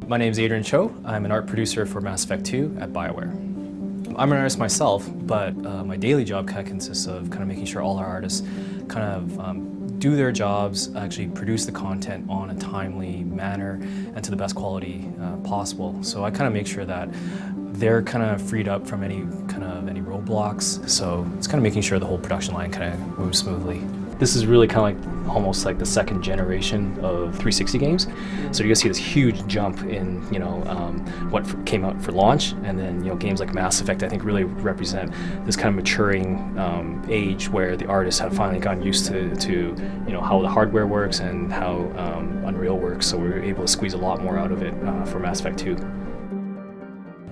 My name is Adrian Cho. I'm an art producer for Mass Effect 2 at BioWare. I'm an artist myself, but my daily job kind of consists of making sure all our artists do their jobs, actually produce the content on a timely manner and to the best quality possible. So I kind of make sure that they're kind of freed up from any roadblocks. So it's kind of making sure the whole production line kind of moves smoothly. This is really kind of almost like the second generation of 360 games. So you see this huge jump in what came out for launch, and then games like Mass Effect I think really represent this kind of maturing age where the artists have finally gotten used to how the hardware works and how Unreal works. So we were able to squeeze a lot more out of it for Mass Effect 2.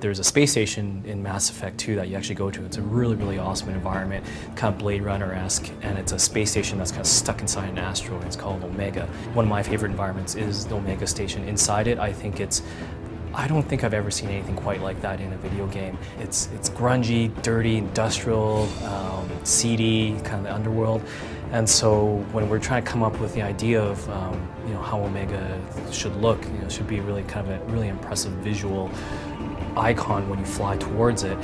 There's a space station in Mass Effect 2 that you actually go to. It's a really, really awesome environment, kind of Blade Runner-esque, and it's a space station that's kind of stuck inside an asteroid. It's called Omega. One of my favorite environments is the Omega station. Inside it, I don't think I've ever seen anything quite like that in a video game. It's grungy, dirty, industrial, seedy, kind of the underworld. And so when we're trying to come up with the idea of how Omega should look, it should be really kind of a really impressive visual icon when you fly towards it.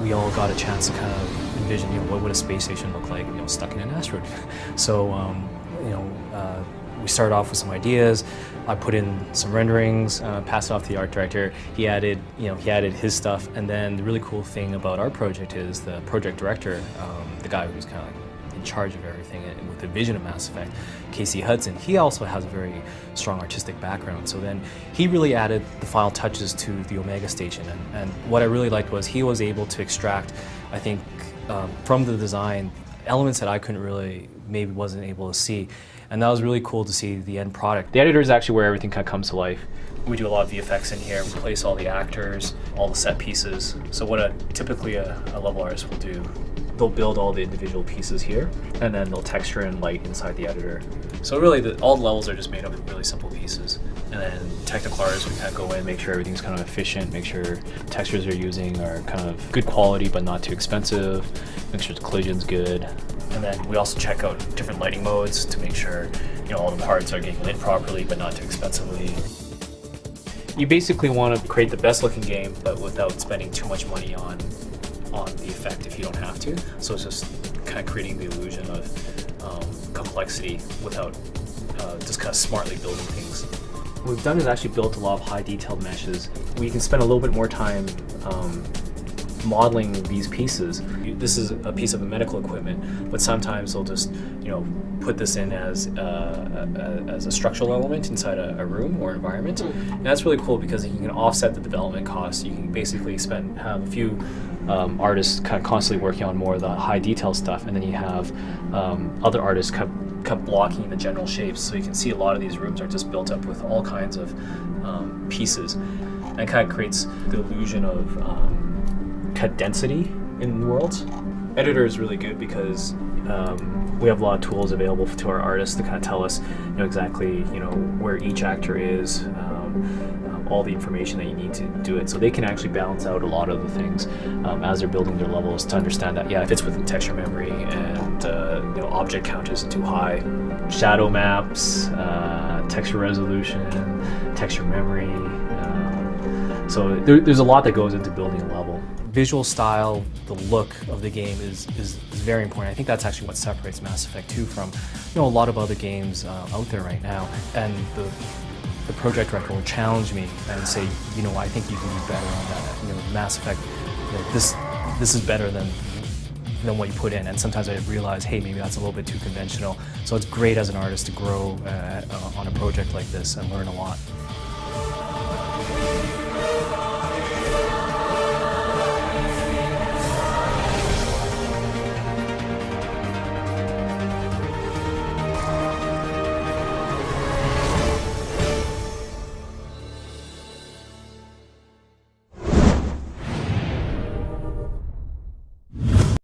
We all got a chance to kind of envision, what would a space station look like, stuck in an asteroid. So, we started off with some ideas. I put in some renderings, passed it off to the art director. He added his stuff, and then the really cool thing about our project is the project director, the guy who's kind of like in charge of everything and with the vision of Mass Effect, Casey Hudson, he also has a very strong artistic background. So then he really added the final touches to the Omega station. And what I really liked was he was able to extract, I think, from the design, elements that I maybe wasn't able to see. And that was really cool to see the end product. The editor is actually where everything kind of comes to life. We do a lot of VFX in here. We place all the actors, all the set pieces. So what typically a level artist will do, they'll build all the individual pieces here, and then they'll texture and light inside the editor. So really, all the levels are just made up of really simple pieces. And then technical artists, we kind of go in, make sure everything's kind of efficient, make sure textures they're using are kind of good quality but not too expensive, make sure the collision's good. And then we also check out different lighting modes to make sure all the parts are getting lit properly but not too expensively. You basically want to create the best looking game, but without spending too much money on the effect if you don't have to. So it's just kind of creating the illusion of complexity without just kind of smartly building things. What we've done is actually built a lot of high detailed meshes. We can spend a little bit more time modeling these pieces. This is a piece of medical equipment, but sometimes they'll just put this in as a structural element inside a room or environment. And that's really cool because you can offset the development costs. You can basically have a few artists kind of constantly working on more of the high detail stuff, and then you have other artists kept blocking the general shapes. So you can see a lot of these rooms are just built up with all kinds of pieces, and kind of creates the illusion of kind of density in the worlds. Editor is really good because we have a lot of tools available to our artists to kind of tell us exactly where each actor is, all the information that you need to do it. So they can actually balance out a lot of the things as they're building their levels to understand that, it fits within texture memory and object count isn't too high. Shadow maps, texture resolution, texture memory. So there's a lot that goes into building a level. Visual style, the look of the game is very important. I think that's actually what separates Mass Effect 2 from a lot of other games out there right now. And the project director will challenge me and say, I think you can do better on that. Mass Effect, this is better than what you put in. And sometimes I realize, hey, maybe that's a little bit too conventional. So it's great as an artist to grow on a project like this and learn a lot.